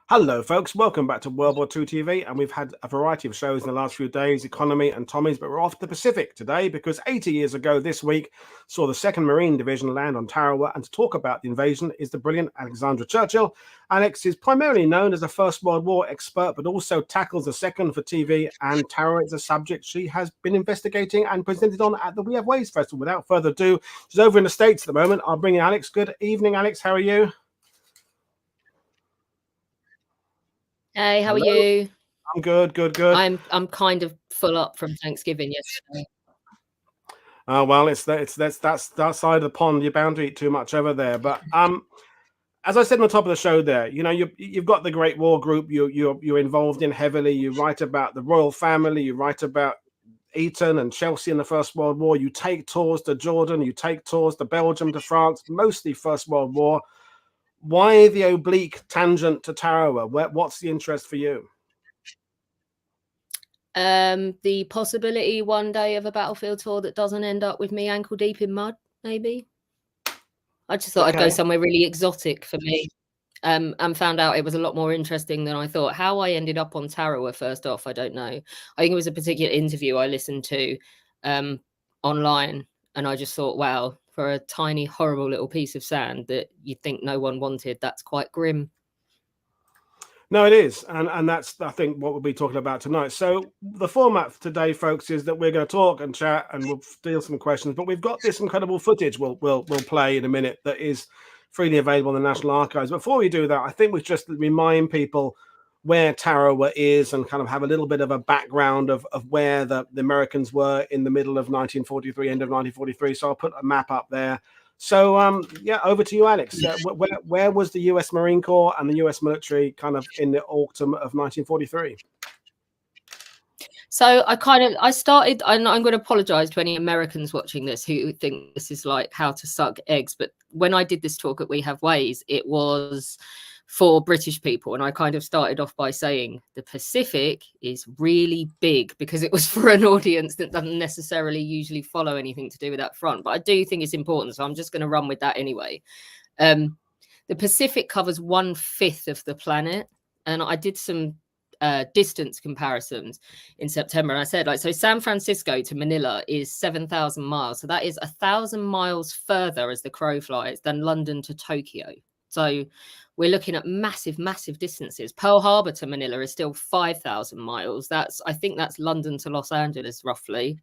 Hello, folks. Welcome back to WW2 TV. And we've had a variety of shows in the last few days, economy and Tommy's, but we're off to the Pacific today because 80 years ago this week saw the 2nd Marine Division land on Tarawa. And to talk about the invasion is the brilliant Alexandra Churchill. Alex is primarily known as a First World War expert, but also tackles the second for TV. And Tarawa is a subject she has been investigating and presented on at the We Have Ways Festival. Without further ado, she's over in the States at the moment. I'll bring in Alex. Good evening, Alex. How are you? Hey, how are you? I'm good. I'm kind of full up from Thanksgiving yesterday. Oh well, that's that side of the pond. You're bound to eat too much over there. But as I said on the top of the show, there, you know, you've got the Great War Group. You're involved in heavily. You write about the royal family. You write about Eton and Chelsea in the First World War. You take tours to Jordan. You take tours to Belgium, to France. Mostly First World War. Why the oblique tangent to Tarawa? What's the interest for you? The possibility one day of a battlefield tour that doesn't end up with me ankle deep in mud, maybe. I just thought I'd go somewhere really exotic for me, and found out it was a lot more interesting than I thought. How I ended up on Tarawa, first off, I don't know. I think it was a particular interview I listened to online, and I just thought, wow, for a tiny, horrible little piece of sand that you'd think no one wanted, that's quite grim. No, it is. And that's, I think, what we'll be talking about tonight. So the format for today, folks, is that we're going to talk and chat and we'll deal some questions. But we've got this incredible footage we'll play in a minute that is freely available in the National Archives. Before we do that, I think we just remind people where Tarawa is and kind of have a little bit of a background of where the Americans were in the middle of 1943, end of 1943. So I'll put a map up there. So, yeah, over to you, Alex. Where was the U.S. Marine Corps and the U.S. military kind of in the autumn of 1943? So I started, and I'm going to apologize to any Americans watching this who think this is like how to suck eggs. But when I did this talk at We Have Ways, it was for British people. And I kind of started off by saying the Pacific is really big because it was for an audience that doesn't necessarily usually follow anything to do with that front. But I do think it's important. So I'm just going to run with that anyway. The Pacific covers 1/5 of the planet. And I did some distance comparisons in September. And I said, like, so San Francisco to Manila is 7,000 miles. So that is 1,000 miles further as the crow flies than London to Tokyo. So we're looking at massive distances. Pearl Harbor to Manila is still 5,000 miles. I think that's London to Los Angeles, roughly.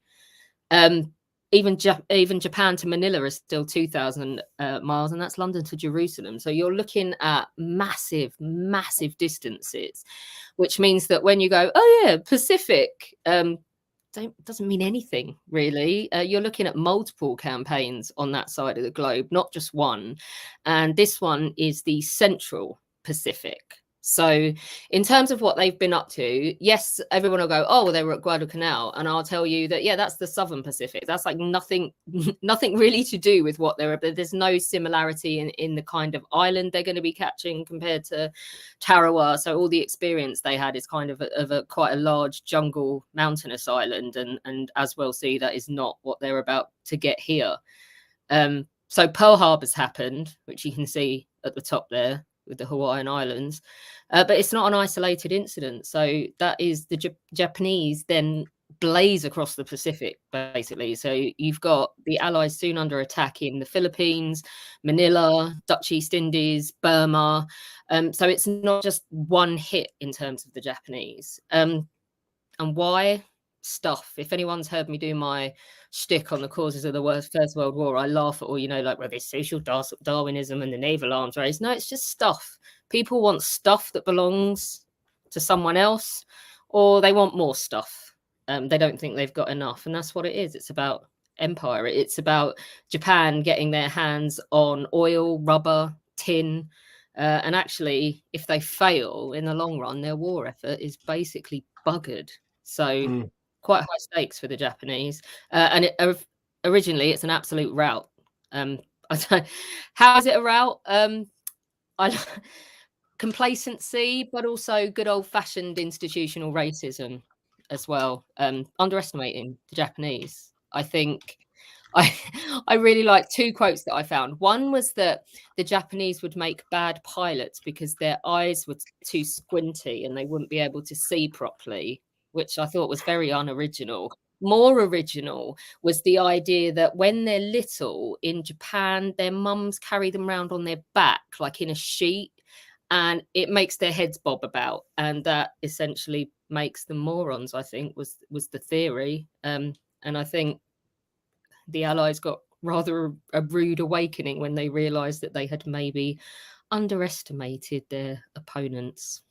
Even Japan to Manila is still 2,000 miles, and that's London to Jerusalem. So you're looking at massive distances, which means that when you go, oh yeah, Pacific, doesn't mean anything really. You're looking at multiple campaigns on that side of the globe, not just one. And this one is the Central Pacific. So in terms of what they've been up to, yes, everyone will go, oh, well, they were at Guadalcanal. And I'll tell you that, yeah, that's the Southern Pacific. That's like nothing really to do with what they're, there's no similarity in the kind of island they're going to be catching compared to Tarawa. So all the experience they had is kind of quite a large jungle mountainous island. And as we'll see, that is not what they're about to get here. So Pearl Harbor's happened, which you can see at the top there, with the Hawaiian Islands, but it's not an isolated incident. So that is the Japanese then blaze across the Pacific, basically. So you've got the Allies soon under attack in the Philippines, Manila, Dutch East Indies, Burma. So it's not just one hit in terms of the Japanese. And why? Stuff. If anyone's heard me do my shtick on the causes of the First World War, I laugh at all, you know, like, well, there's social Darwinism and the naval arms race. No, it's just stuff. People want stuff that belongs to someone else, or they want more stuff. They don't think they've got enough. And that's what it is. It's about empire. It's about Japan getting their hands on oil, rubber, tin. And actually, if they fail in the long run, their war effort is basically buggered. So quite high stakes for the Japanese. And originally, it's an absolute rout. How is it a rout? Complacency, but also good old-fashioned institutional racism as well. Underestimating the Japanese. I think I I really like two quotes that I found. One was that the Japanese would make bad pilots because their eyes were too squinty and they wouldn't be able to see properly, which I thought was very unoriginal. More original was the idea that when they're little in Japan, their mums carry them around on their back, like in a sheet, and it makes their heads bob about, and that essentially makes them morons. I think was the theory, and I think the Allies got rather a rude awakening when they realised that they had maybe underestimated their opponents.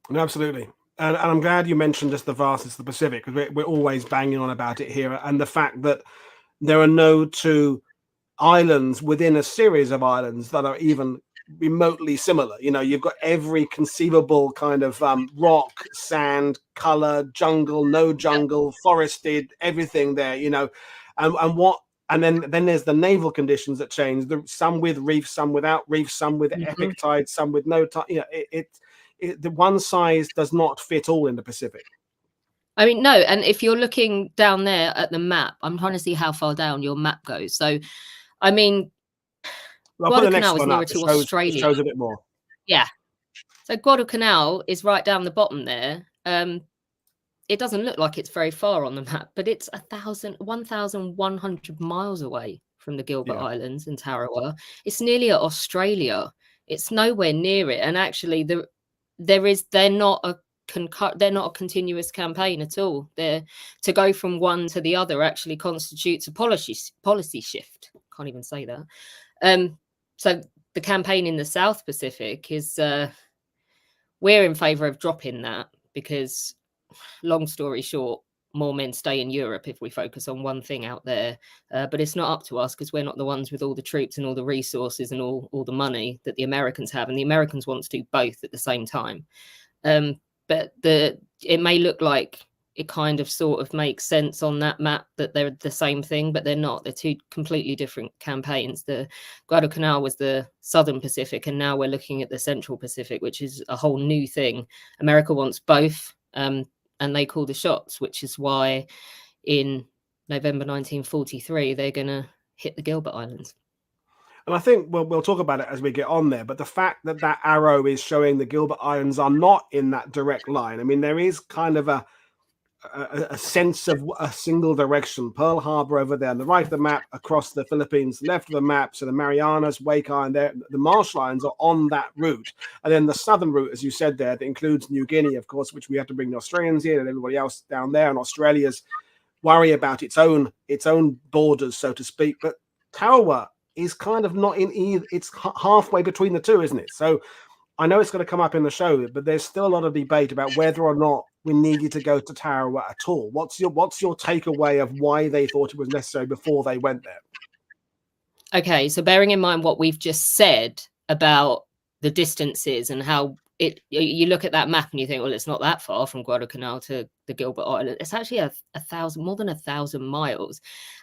No, absolutely. And I'm glad you mentioned just the vastness of the Pacific, because we're always banging on about it here, and the fact that there are no two islands within a series of islands that are even remotely similar. You know, you've got every conceivable kind of rock, sand, color, jungle, no jungle, forested, everything there. You know, and then there's the naval conditions that change. Some with reefs, some without reefs, some with epic tides, some with no tide. You know, the one size does not fit all in the Pacific. I mean, no. And if you're looking down there at the map, I'm trying to see how far down your map goes. So, I mean, I'll put the next Guadalcanal is one nearer up. to It Australia. shows a bit more. Yeah. So Guadalcanal is right down the bottom there. It doesn't look like it's very far on the map, but it's 1,100 miles away from the Gilbert Islands and Tarawa. It's nearly at Australia. It's nowhere near it. And actually, they're not a continuous campaign at all. To go from one to the other actually constitutes a policy shift. Can't even say that. So the campaign in the South Pacific is we're in favour of dropping that because, long story short, more men stay in Europe if we focus on one thing out there. But it's not up to us because we're not the ones with all the troops and all the resources and all the money that the Americans have. And the Americans want to do both at the same time. But it may look like it kind of sort of makes sense on that map that they're the same thing, but they're not. They're two completely different campaigns. The Guadalcanal was the Southern Pacific, and now we're looking at the Central Pacific, which is a whole new thing. America wants both, and they call the shots, which is why in November 1943, they're going to hit the Gilbert Islands. And I think we'll talk about it as we get on there. But the fact that that arrow is showing the Gilbert Islands are not in that direct line. I mean, there is kind of a sense of a single direction. Pearl Harbor over there on the right of the map, across the Philippines, left of the map. So the Marianas, Wake Island, there, the Marshall Islands are on that route. And then the southern route, as you said there, that includes New Guinea, of course, which we have to bring the Australians in and everybody else down there. And Australia's worry about its own borders, so to speak. But Tarawa is kind of not in either. It's halfway between the two, isn't it? So I know it's going to come up in the show, but there's still a lot of debate about whether or not we needed to go to Tarawa at all. What's your takeaway of why they thought it was necessary before they went there? Okay, so bearing in mind what we've just said about the distances and how you look at that map and you think, well, it's not that far from Guadalcanal to the Gilbert Islands. It's actually more than 1,000 miles.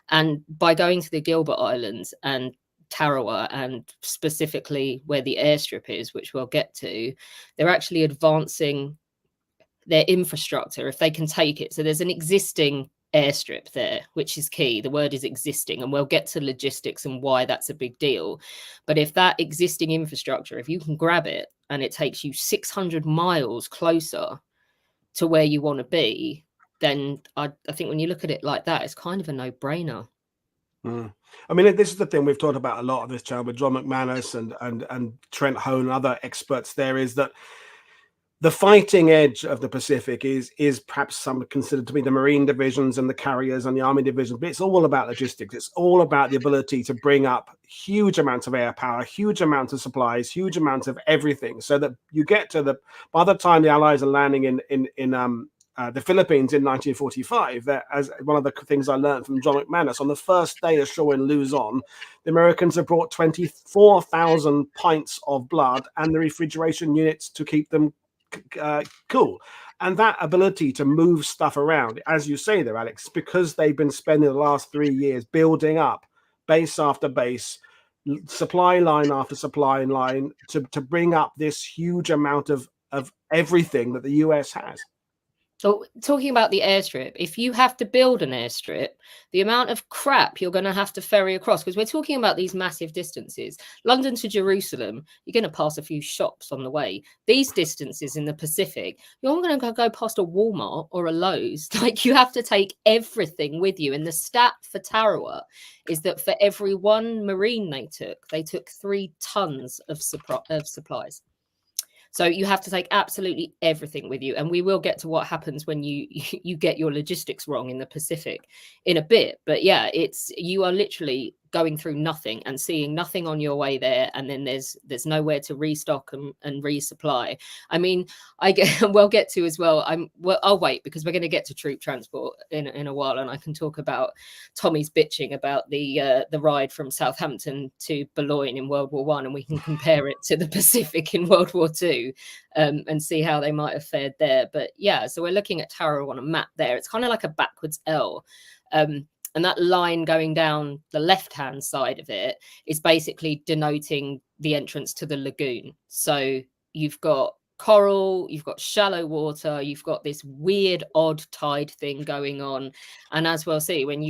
And by going to the Gilbert Islands and Tarawa, and specifically where the airstrip is, which we'll get to, they're actually advancing their infrastructure if they can take it. So there's an existing airstrip there, which is key. The word is existing, and we'll get to logistics and why that's a big deal. But if that existing infrastructure, if you can grab it and it takes you 600 miles closer to where you want to be, then I think when you look at it like that, it's kind of a no-brainer. I mean, this is the thing we've talked about a lot of this channel with John McManus and Trent Hone and other experts. There is that the fighting edge of the Pacific is perhaps some considered to be the Marine divisions and the carriers and the Army divisions, but it's all about logistics. It's all about the ability to bring up huge amounts of air power, huge amounts of supplies, huge amounts of everything, so that you get to by the time the Allies are landing in the Philippines in 1945, as one of the things I learned from John McManus, on the first day ashore in Luzon, the Americans have brought 24,000 pints of blood and the refrigeration units to keep them cool. And that ability to move stuff around, as you say there, Alex, because they've been spending the last 3 years building up base after base, supply line after supply line, to bring up this huge amount of everything that the US has. So talking about the airstrip, if you have to build an airstrip, the amount of crap you're going to have to ferry across, because we're talking about these massive distances. London to Jerusalem, you're going to pass a few shops on the way. These distances in the Pacific, you're not going to go past a Walmart or a Lowe's. Like, you have to take everything with you. And the stat for Tarawa is that for every one marine they took 3 tons of supplies. So you have to take absolutely everything with you. And we will get to what happens when you get your logistics wrong in the Pacific in a bit. But yeah, you are literally going through nothing and seeing nothing on your way there. And then there's nowhere to restock and resupply. I mean, we'll get to as well. I'll wait, because we're going to get to troop transport in a while. And I can talk about Tommy's bitching about the ride from Southampton to Boulogne in World War I, and we can compare it to the Pacific in World War II, and see how they might have fared there. But yeah, so we're looking at Tarawa on a map there. It's kind of like a backwards L. And that line going down the left-hand side of it is basically denoting the entrance to the lagoon. So you've got coral, you've got shallow water, you've got this weird odd tide thing going on. And as we'll see, when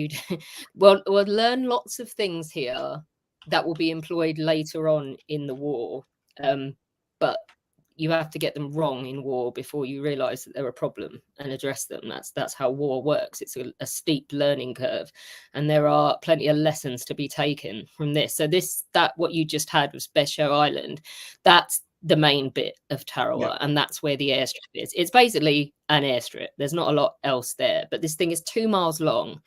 we'll learn lots of things here that will be employed later on in the war. But you have to get them wrong in war before you realize that they're a problem and address them. That's how war works. It's a steep learning curve, and there are plenty of lessons to be taken from this. So what you just had was Besho Island. That's the main bit of Tarawa, and that's where the airstrip is. It's basically an airstrip. There's not a lot else there, but this thing is 2 miles long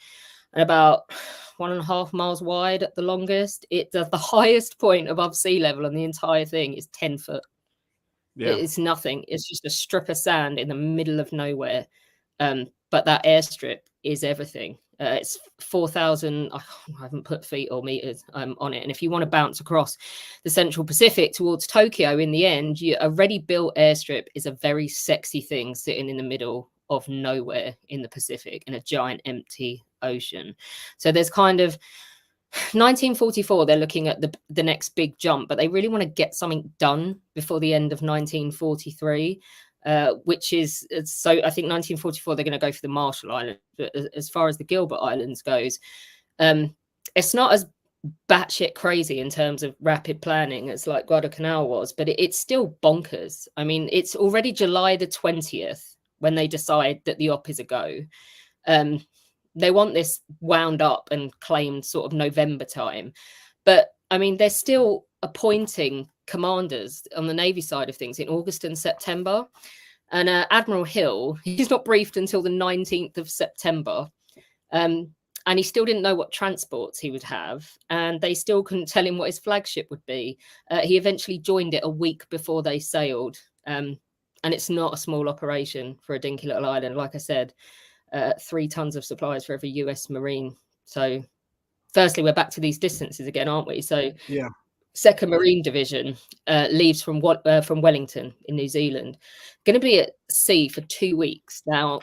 and about 1.5 miles wide at the longest. It does the highest point above sea level, and the entire thing is 10 foot. Yeah. It's nothing. It's just a strip of sand in the middle of nowhere. But that airstrip is everything. It's 4,000. I haven't put feet or meters on it. And if you want to bounce across the Central Pacific towards Tokyo, in the end, a ready-built airstrip is a very sexy thing sitting in the middle of nowhere in the Pacific in a giant empty ocean. So there's kind of 1944, they're looking at the next big jump, but they really want to get something done before the end of 1943, which is, so I think 1944, they're going to go for the Marshall Islands. But as far as the Gilbert Islands goes, it's not as batshit crazy in terms of rapid planning as like Guadalcanal was, but it's still bonkers. I mean, it's already July the 20th when they decide that the op is a go. They want this wound up and claimed sort of November time. But I mean, they're still appointing commanders on the Navy side of things in August and September. And Admiral Hill, he's not briefed until the 19th of September. And he still didn't know what transports he would have. And they still couldn't tell him what his flagship would be. He eventually joined it a week before they sailed. And it's not a small operation for a dinky little island. Like I said, 3 tons of supplies for every US Marine. So firstly, we're back to these distances again, aren't we? So yeah, 2nd Marine Division leaves from Wellington in New Zealand, going to be at sea for 2 weeks. Now,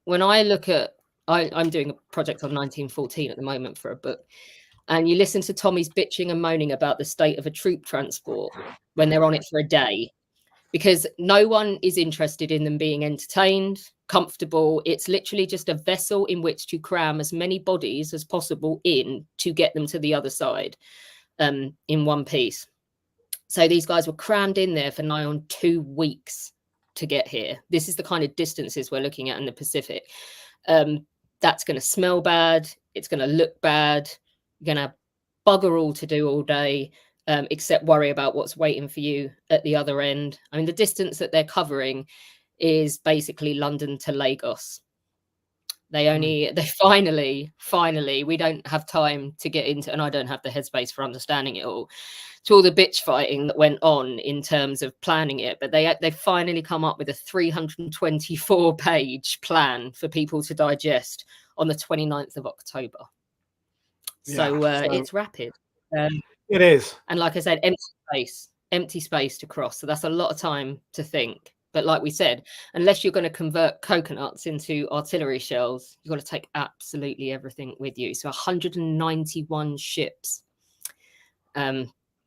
when I look at, I'm doing a project on 1914 at the moment for a book, and you listen to Tommy's bitching and moaning about the state of a troop transport when they're on it for a day, because no one is interested in them being entertained, comfortable. It's literally just a vessel in which to cram as many bodies as possible in to get them to the other side in one piece. So these guys were crammed in there for nigh on 2 weeks to get here. This is the kind of distances we're looking at in the Pacific. That's going to smell bad. It's going to look bad. You're going to bugger all to do all day. Except worry about what's waiting for you at the other end. I mean, the distance that they're covering is basically London to Lagos. They finally, we don't have time to get into, and I don't have the headspace for understanding it all, to all the bitch fighting that went on in terms of planning it. But they finally come up with a 324-page plan for people to digest on the 29th of October. So it's rapid. It is. And like I said, empty space to cross. So that's a lot of time to think. But like we said, unless you're going to convert coconuts into artillery shells, you've got to take absolutely everything with you. So 191 ships.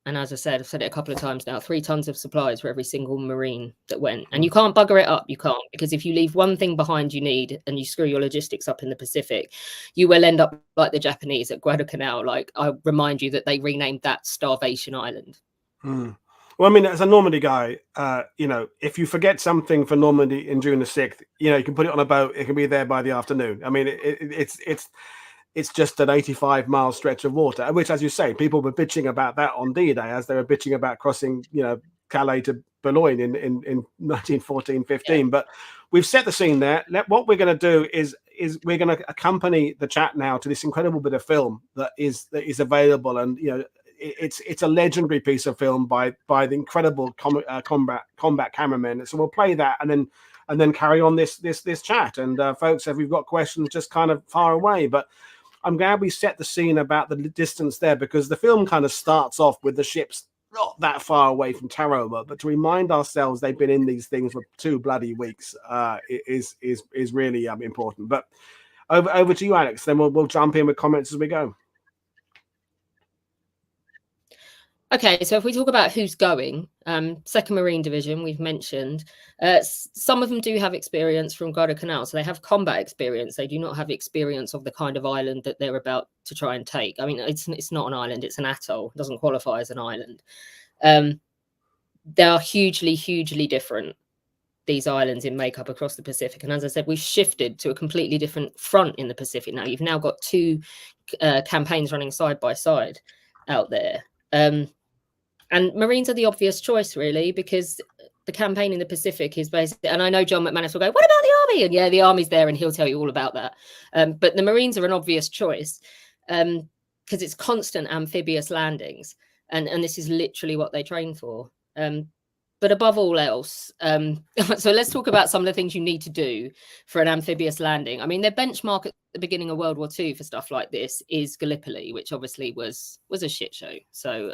And as I said, I've said it a couple of times now, 3 tons of supplies for every single Marine that went. And you can't bugger it up. You can't, because if you leave one thing behind you need and you screw your logistics up in the Pacific, you will end up like the Japanese at Guadalcanal. Like, I remind you that they renamed that Starvation Island. Well, I mean, as a Normandy guy, you know, if you forget something for Normandy in June the 6th, you know, you can put it on a boat. It can be there by the afternoon. I mean, it's just an 85-mile stretch of water, which, as you say, people were bitching about that on D-Day, as they were bitching about crossing, you know, Calais to Boulogne in 1914-15. Yeah. But we've set the scene there. What we're going to do is we're going to accompany the chat now to this incredible bit of film that is available, and you know, it's a legendary piece of film by the incredible combat cameramen. So we'll play that and then carry on this chat. And folks, if you've got questions, just kind of far away. But I'm glad we set the scene about the distance there, because the film kind of starts off with the ships not that far away from Tarawa, but to remind ourselves they've been in these things for 2 bloody weeks is really important. But over to you, Alex. Then we'll jump in with comments as we go. Okay, so if we talk about who's going, 2nd Marine Division, we've mentioned, some of them do have experience from Guadalcanal, so they have combat experience. They do not have experience of the kind of island that they're about to try and take. I mean, it's not an island, it's an atoll. It doesn't qualify as an island. They are hugely, hugely different, these islands in makeup across the Pacific. And as I said, we've shifted to a completely different front in the Pacific now. You've now got 2 campaigns running side by side out there. And Marines are the obvious choice, really, because the campaign in the Pacific is basically, and I know John McManus will go, what about the Army? And yeah, the Army's there and he'll tell you all about that. But the Marines are an obvious choice because it's constant amphibious landings. And this is literally what they train for. But above all else, so let's talk about some of the things you need to do for an amphibious landing. I mean, their benchmark at the beginning of World War II for stuff like this is Gallipoli, which obviously was a shit show. So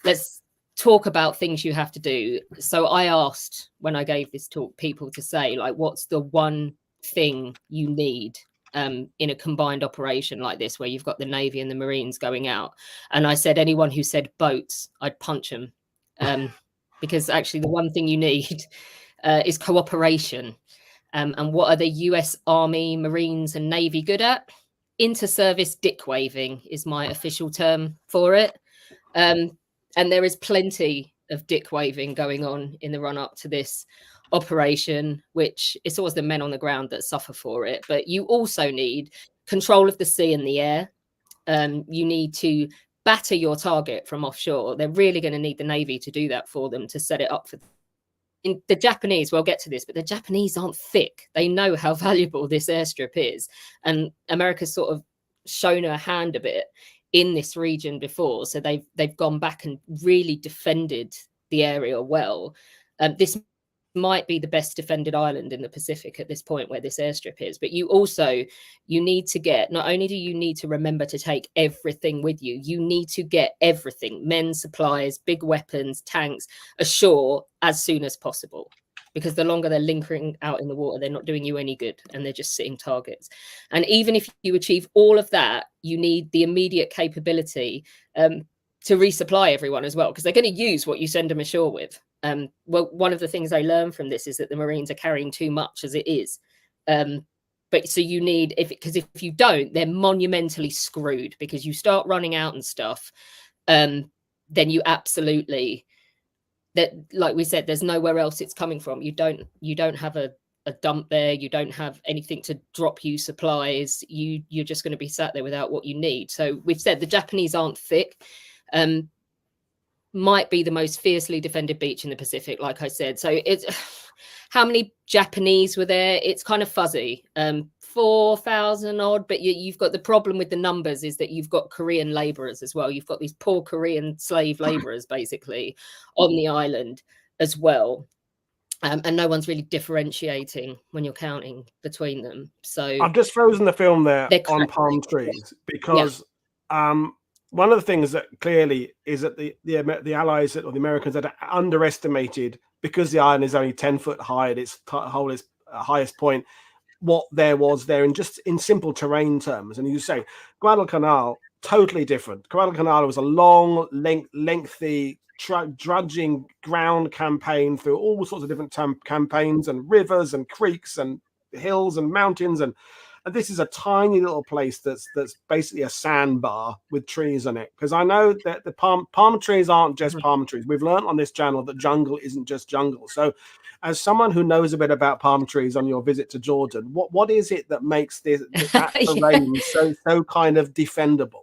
let's talk about things you have to do. So I asked, when I gave this talk, people to say, like, what's the one thing you need in a combined operation like this, where you've got the Navy and the Marines going out? And I said, anyone who said boats, I'd punch them. Because actually the one thing you need is cooperation. And what are the US Army, Marines and Navy good at? Inter-service dick waving is my official term for it. And there is plenty of dick waving going on in the run up to this operation, which it's always the men on the ground that suffer for it. But you also need control of the sea and the air. You need to batter your target from offshore. They're really going to need the Navy to do that for them, to set it up for them. In the Japanese, we'll get to this, but the Japanese aren't thick. They know how valuable this airstrip is. And America's sort of shown her hand a bit in this region before. So they've gone back and really defended the area well. This might be the best defended island in the Pacific at this point, where this airstrip is. But you need to get, not only do you need to remember to take everything with you, you need to get everything, men, supplies, big weapons, tanks, ashore as soon as possible. Because the longer they're lingering out in the water, they're not doing you any good, and they're just sitting targets. And even if you achieve all of that, you need the immediate capability to resupply everyone as well, because they're going to use what you send them ashore with. Well, one of the things I learned from this is that the Marines are carrying too much as it is. But so you need, because if you don't, they're monumentally screwed, because you start running out and stuff, then you absolutely, that, like we said, there's nowhere else it's coming from. You don't have a dump there. You don't have anything to drop you supplies. You're just going to be sat there without what you need. So we've said the Japanese aren't thick. Might be the most fiercely defended beach in the Pacific, like I said. So it's how many Japanese were there? It's kind of fuzzy. 4,000 odd, but you've got the problem with the numbers is that you've got Korean laborers as well. You've got these poor Korean slave laborers basically on the island as well. And no one's really differentiating when you're counting between them. So I've just frozen the film there on palm trees because one of the things that clearly is that the Allies or the Americans had underestimated, because the island is only 10 foot high at its highest point, what there was there in simple terrain terms. And you say Guadalcanal totally different. Guadalcanal was a long, lengthy, drudging ground campaign through all sorts of different campaigns and rivers and creeks and hills and mountains, and this is a tiny little place that's basically a sandbar with trees on it. Because I know that the palm trees aren't just palm trees. We've learned on this channel that jungle isn't just jungle. So, as someone who knows a bit about palm trees on your visit to Jordan, what is it that makes that terrain so kind of defendable?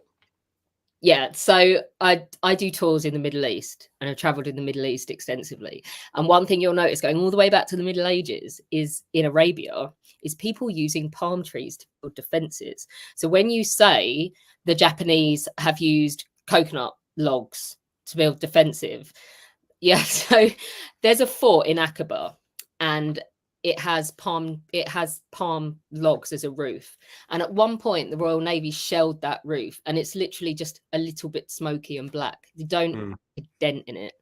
Yeah, so I do tours in the Middle East, and I've traveled in the Middle East extensively. And one thing you'll notice going all the way back to the Middle Ages is in Arabia is people using palm trees to build defenses. So when you say the Japanese have used coconut logs to build defensive, yeah, so there's a fort in Aqaba, and it has palm logs as a roof. And at one point, the Royal Navy shelled that roof, and it's literally just a little bit smoky and black. You don't a dent in it.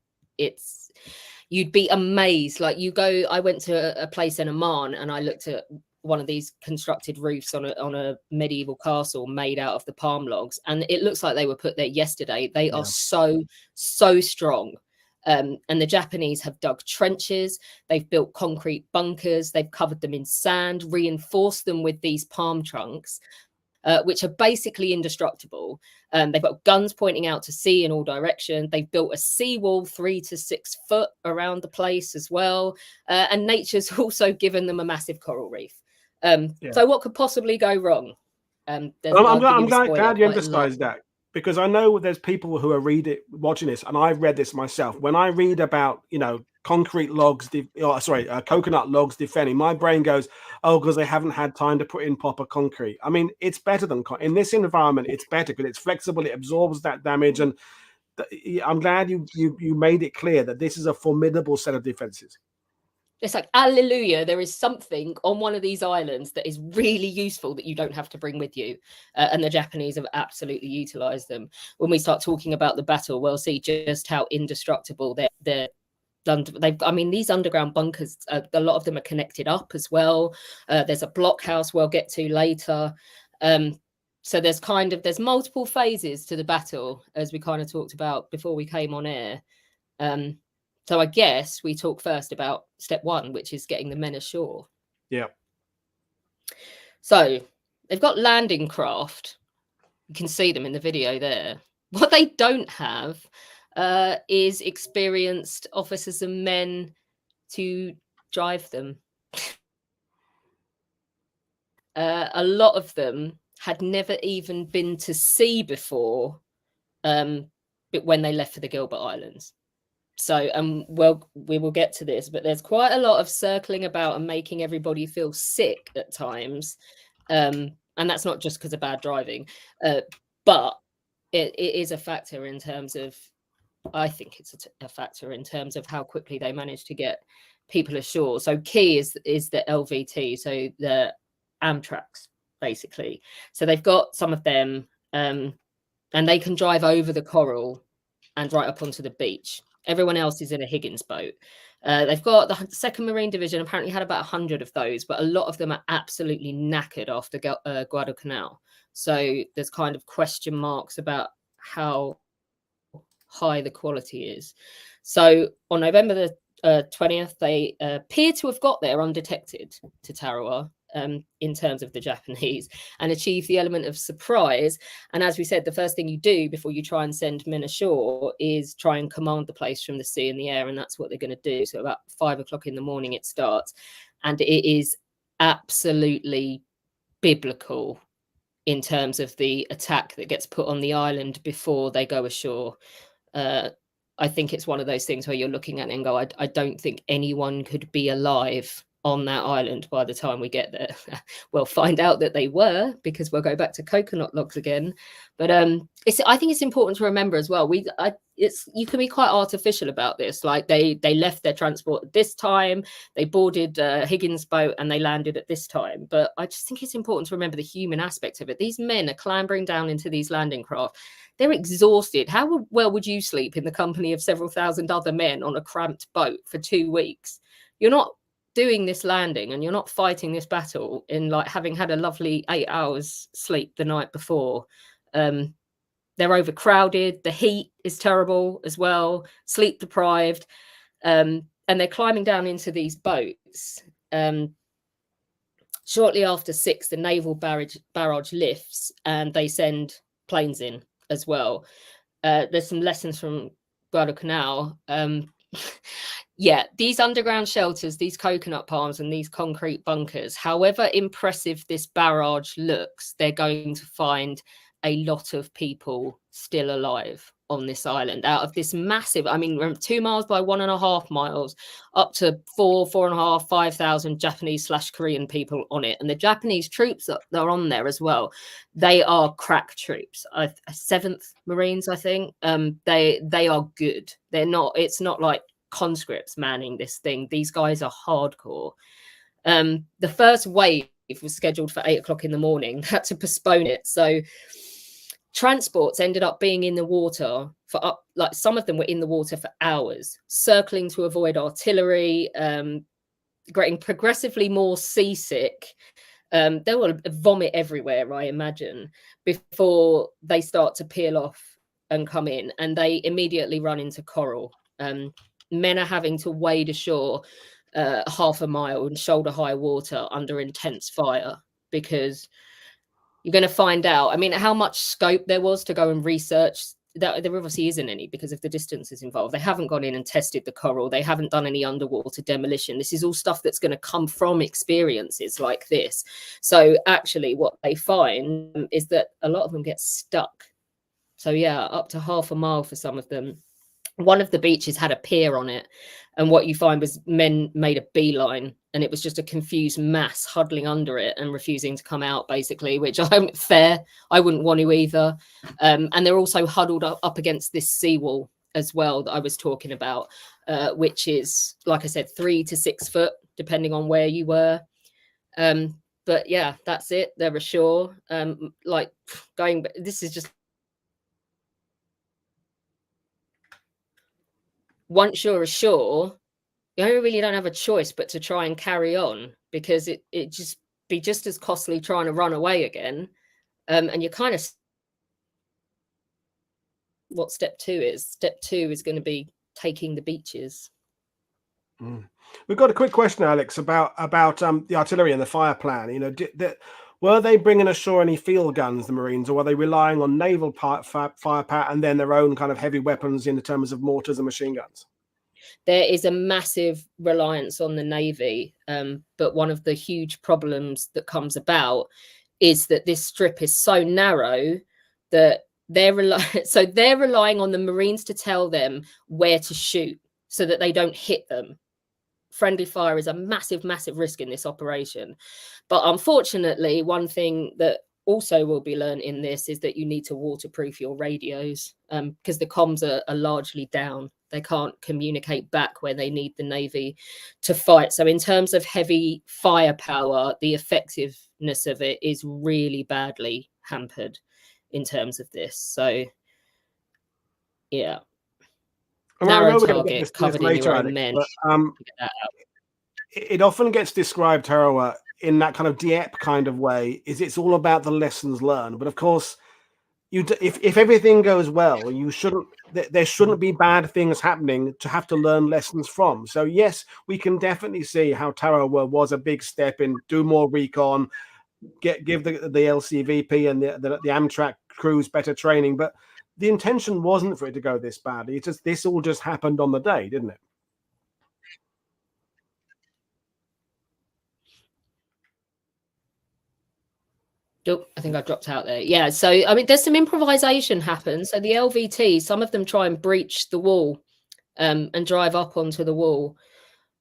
You'd be amazed. Like I went to a place in Oman, and I looked at one of these constructed roofs on a medieval castle made out of the palm logs, and it looks like they were put there yesterday. They are so strong. And the Japanese have dug trenches, they've built concrete bunkers, they've covered them in sand, reinforced them with these palm trunks, which are basically indestructible. They've got guns pointing out to sea in all directions. They've built a seawall 3 to 6 foot around the place as well. And nature's also given them a massive coral reef. So what could possibly go wrong? I'm glad you emphasized that. Because I know there's people who are watching this, and I've read this myself. When I read about, coconut logs defending, my brain goes, oh, because they haven't had time to put in proper concrete. I mean, it's better than in this environment. It's better because it's flexible. It absorbs that damage, and I'm glad you made it clear that this is a formidable set of defenses. It's like, hallelujah, there is something on one of these islands that is really useful that you don't have to bring with you. And the Japanese have absolutely utilized them. When we start talking about the battle, we'll see just how indestructible they've these underground bunkers, a lot of them are connected up as well. There's a blockhouse we'll get to later. So there's multiple phases to the battle, as we kind of talked about before we came on air. So I guess we talk first about step 1, which is getting the men ashore. Yeah. So they've got landing craft. You can see them in the video there. What they don't have is experienced officers and men to drive them. A lot of them had never even been to sea before, but when they left for the Gilbert Islands. So, we will get to this, but there's quite a lot of circling about and making everybody feel sick at times. And that's not just because of bad driving, but it is a factor in terms of, I think it's a factor in terms of how quickly they manage to get people ashore. So key is the LVT, so the Amtraks, basically. So they've got some of them, and they can drive over the coral and right up onto the beach. Everyone else is in a Higgins boat. They've got the 2nd Marine Division apparently had about 100 of those, but a lot of them are absolutely knackered after Guadalcanal. So there's kind of question marks about how high the quality is. So on November the 20th, they appear to have got there undetected to Tarawa. In terms of the Japanese, and achieve the element of surprise. And as we said, the first thing you do before you try and send men ashore is try and command the place from the sea and the air, and that's what they're going to do. So about 5 o'clock in the morning it starts, and it is absolutely biblical in terms of the attack that gets put on the island before they go ashore. I think it's one of those things where you're looking at it and go, I don't think anyone could be alive on that island by the time we get there. We'll find out that they were, because we'll go back to coconut logs again. But I think it's important to remember as well, you can be quite artificial about this. Like they left their transport at this time, they boarded Higgins' boat and they landed at this time. But I just think it's important to remember the human aspect of it. These men are clambering down into these landing craft. They're exhausted. How well would you sleep in the company of several thousand other men on a cramped boat for 2 weeks? You're not doing this landing and you're not fighting this battle in like having had a lovely 8 hours sleep the night before. They're overcrowded. The heat is terrible as well, sleep deprived. And they're climbing down into these boats. Shortly after 6, the naval barrage lifts and they send planes in as well. There's some lessons from Guadalcanal. Yeah, these underground shelters, these coconut palms and these concrete bunkers, however impressive this barrage looks, they're going to find a lot of people still alive on this island out of this massive, I mean, 2 miles by 1.5 miles, up to 4,500, 5,000 Japanese/Korean people on it. And the Japanese troops that are on there as well, they are crack troops. 7th Marines, I think. They are good. They're not, it's not like conscripts manning this thing. These guys are hardcore. The first wave was scheduled for 8 o'clock in the morning, had to postpone it. So transports ended up being in the water for up, like some of them were in the water for hours, circling to avoid artillery, getting progressively more seasick. They will vomit everywhere, I imagine, before they start to peel off and come in, and they immediately run into coral. Men are having to wade ashore half a mile in shoulder high water under intense fire, because you're going to find out, I mean, how much scope there was to go and research. That there obviously isn't any because of the distances involved. They haven't gone in and tested the coral. They haven't done any underwater demolition. This is all stuff that's going to come from experiences like this. So actually what they find is that a lot of them get stuck. So yeah, up to half a mile for some of them. One of the beaches had a pier on it, and what you find was men made a beeline, and it was just a confused mass huddling under it and refusing to come out, basically, which I'm fair. I wouldn't want to either. And they're also huddled up against this seawall as well that I was talking about, which is, like I said, 3 to 6 foot, depending on where you were. But yeah, that's it. They're ashore. Like going, this is just, once you're ashore, you really don't have a choice but to try and carry on, because it just be just as costly trying to run away again. And you kind of, what step 2 is. Step 2 is going to be taking the beaches. We've got a quick question, Alex, about the artillery and the fire plan. You know, were they bringing ashore any field guns, the Marines, or were they relying on naval firepower and then their own kind of heavy weapons in terms of mortars and machine guns? There is a massive reliance on the Navy, but one of the huge problems that comes about is that this strip is so narrow that they're relying on the Marines to tell them where to shoot so that they don't hit them. Friendly fire is a massive, massive risk in this operation. But unfortunately, one thing that also will be learned in this is that you need to waterproof your radios, because the comms are largely down. They can't communicate back where they need the Navy to fight. So in terms of heavy firepower, the effectiveness of it is really badly hampered in terms of this. So yeah. Narrow target covered in your own men. But, it often gets described, Tarawa, in that kind of Dieppe kind of way, is it's all about the lessons learned. But of course, if everything goes well, there shouldn't be bad things happening to have to learn lessons from. So yes, we can definitely see how Tarawa was a big step in do more recon, give the LCVP and the Amtrak crews better training. But the intention wasn't for it to go this badly. This all just happened on the day, didn't it? Oh, I think I dropped out there. Yeah, so I mean, there's some improvisation happens. So the LVT, some of them try and breach the wall and drive up onto the wall.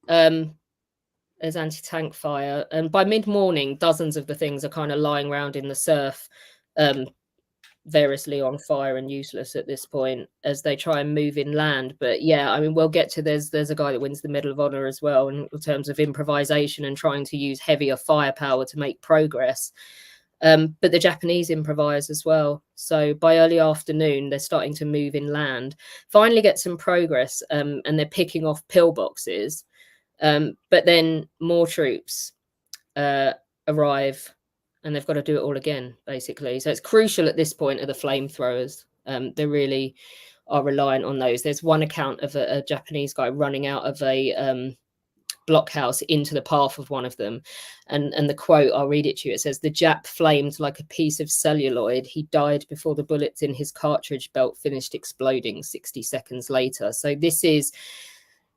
There's anti-tank fire, and by mid-morning, dozens of the things are kind of lying around in the surf, variously on fire and useless at this point as they try and move inland. But yeah, I mean, we'll get to there's a guy that wins the Medal of Honor as well in terms of improvisation and trying to use heavier firepower to make progress. But the Japanese improvise as well. So by early afternoon, they're starting to move inland, finally get some progress, and they're picking off pillboxes. But then more troops arrive, and they've got to do it all again, basically. So it's crucial at this point are the flamethrowers. They really are reliant on those. There's one account of a Japanese guy running out of a blockhouse into the path of one of them, and the quote, I'll read it to you. It says, "The Jap flamed like a piece of celluloid. He died before the bullets in his cartridge belt finished exploding 60 seconds later." So this is,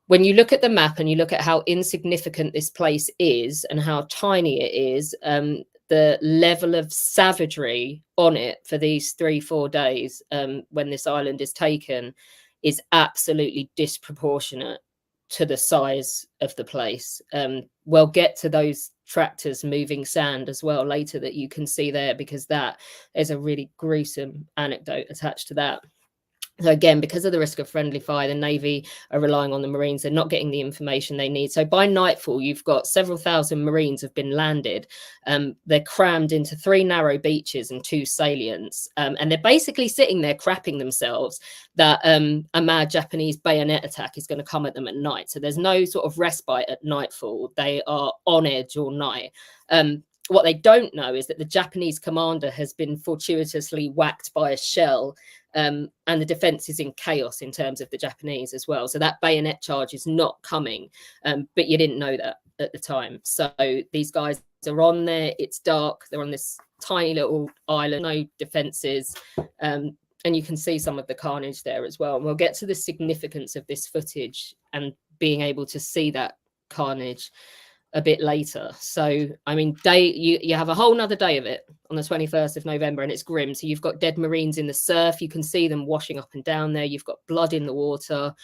when you look at the map and you look at how insignificant this place is and how tiny it is, the level of savagery on it for these 3-4 days when this island is taken is absolutely disproportionate to the size of the place. We'll get to those tractors moving sand as well later that you can see there, because that is a really gruesome anecdote attached to that. So again, because of the risk of friendly fire, the Navy are relying on the Marines. They're not getting the information they need. So by nightfall, you've got several thousand Marines have been landed. They're crammed into 3 narrow beaches and 2 salients. And they're basically sitting there crapping themselves that a mad Japanese bayonet attack is going to come at them at night. So there's no sort of respite at nightfall. They are on edge all night. What they don't know is that the Japanese commander has been fortuitously whacked by a shell, and the defense is in chaos in terms of the Japanese as well. So that bayonet charge is not coming, but you didn't know that at the time. So these guys are on there. It's dark. They're on this tiny little island, no defenses, and you can see some of the carnage there as well. And we'll get to the significance of this footage and being able to see that carnage a bit later. So I mean, you have a whole nother day of it on the 21st of November, and it's grim. So you've got dead Marines in the surf, you can see them washing up and down there, you've got blood in the water,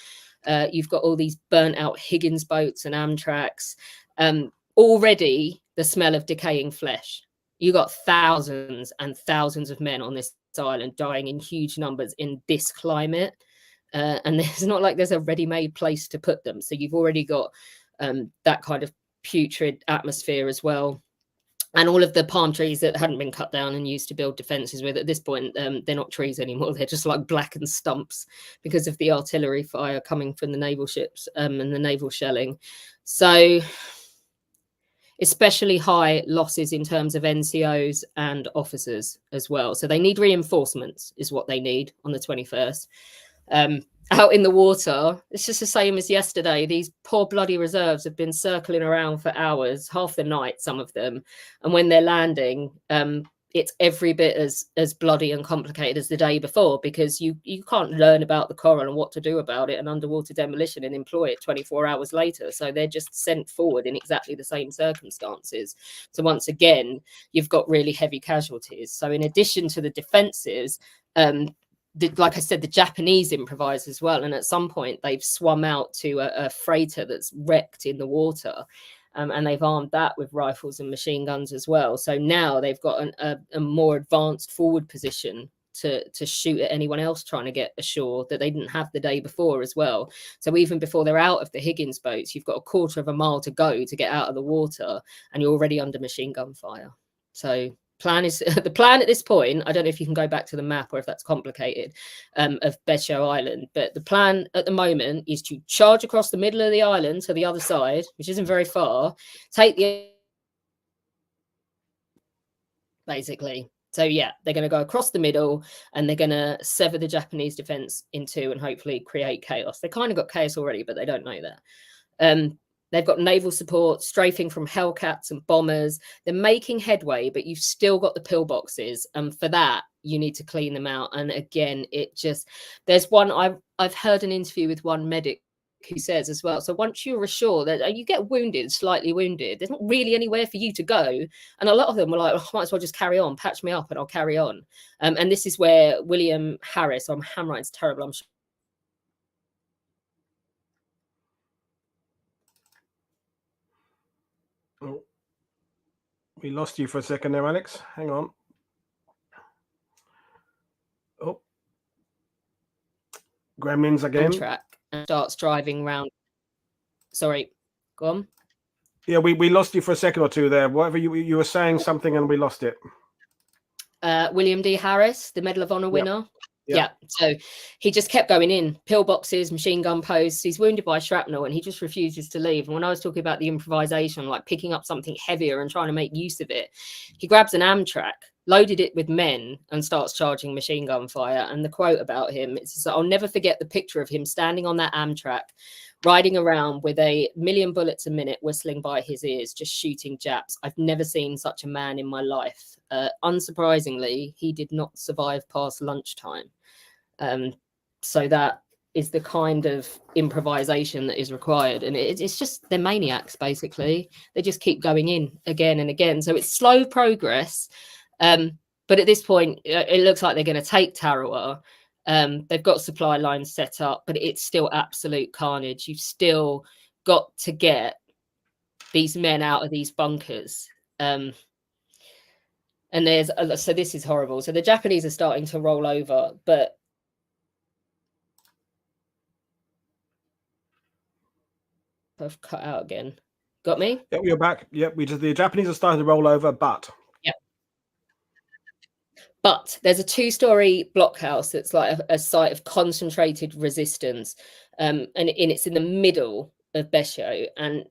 you've got all these burnt out Higgins boats and Amtraks, already the smell of decaying flesh. You got thousands and thousands of men on this island dying in huge numbers in this climate, and it's not like there's a ready-made place to put them. So you've already got that kind of putrid atmosphere as well, and all of the palm trees that hadn't been cut down and used to build defenses with, at this point they're not trees anymore. They're just like blackened stumps because of the artillery fire coming from the naval ships and the naval shelling. So especially high losses in terms of NCOs and officers as well. So they need reinforcements is what they need on the 21st. Out in the water, it's just the same as yesterday. These poor bloody reserves have been circling around for hours, half the night, some of them. And when they're landing, it's every bit as bloody and complicated as the day before, because you can't learn about the coral and what to do about it and underwater demolition and employ it 24 hours later. So they're just sent forward in exactly the same circumstances. So once again, you've got really heavy casualties. So in addition to the defenses, like I said, the Japanese improvise as well. And at some point they've swum out to a freighter that's wrecked in the water. And they've armed that with rifles and machine guns as well. So now they've got a more advanced forward position to shoot at anyone else trying to get ashore that they didn't have the day before as well. So even before they're out of the Higgins boats, you've got a quarter of a mile to go to get out of the water, and you're already under machine gun fire. So the plan at this point, I don't know if you can go back to the map or if that's complicated, of Besho Island, but the plan at the moment is to charge across the middle of the island to the other side, which isn't very far, take the basically. So yeah, they're going to go across the middle and they're going to sever the Japanese defense in two and hopefully create chaos. They kind of got chaos already, but they don't know that. They've got naval support, strafing from Hellcats and bombers. They're making headway, but you've still got the pillboxes. And for that, you need to clean them out. And again, there's one, I've heard an interview with one medic who says as well, so once you're ashore that you get wounded, slightly wounded, there's not really anywhere for you to go. And a lot of them were like, might as well just carry on, patch me up and I'll carry on. And this is where William Harris, I'm hammering, it's terrible, I'm sure. Oh, we lost you for a second there, Alex. Hang on. Oh, Gremlins again. Track and starts driving around. Sorry, go on. Yeah, we lost you for a second or two there. Whatever you were saying something and we lost it. William D. Harris, the Medal of Honor winner. Yeah. So he just kept going in, pillboxes, machine gun posts. He's wounded by shrapnel and he just refuses to leave. And when I was talking about the improvisation, like picking up something heavier and trying to make use of it, he grabs an Amtrak, loaded it with men and starts charging machine gun fire. And the quote about him, it's I'll never forget the picture of him standing on that Amtrak, riding around with 1,000,000 bullets a minute whistling by his ears, just shooting Japs. I've never seen such a man in my life. Unsurprisingly, he did not survive past lunchtime. So that is the kind of improvisation that is required. And it's just, they're maniacs, basically. They just keep going in again and again. So it's slow progress. But at this point, it looks like they're going to take Tarawa. They've got supply lines set up, but it's still absolute carnage. You've still got to get these men out of these bunkers. And so this is horrible. So the Japanese are starting to roll over, but I've cut out again. Got me? Yep, you're back. Yep, the Japanese are starting to roll over, but But there's a 2-story blockhouse that's like a site of concentrated resistance, and it's in the middle of Besho, and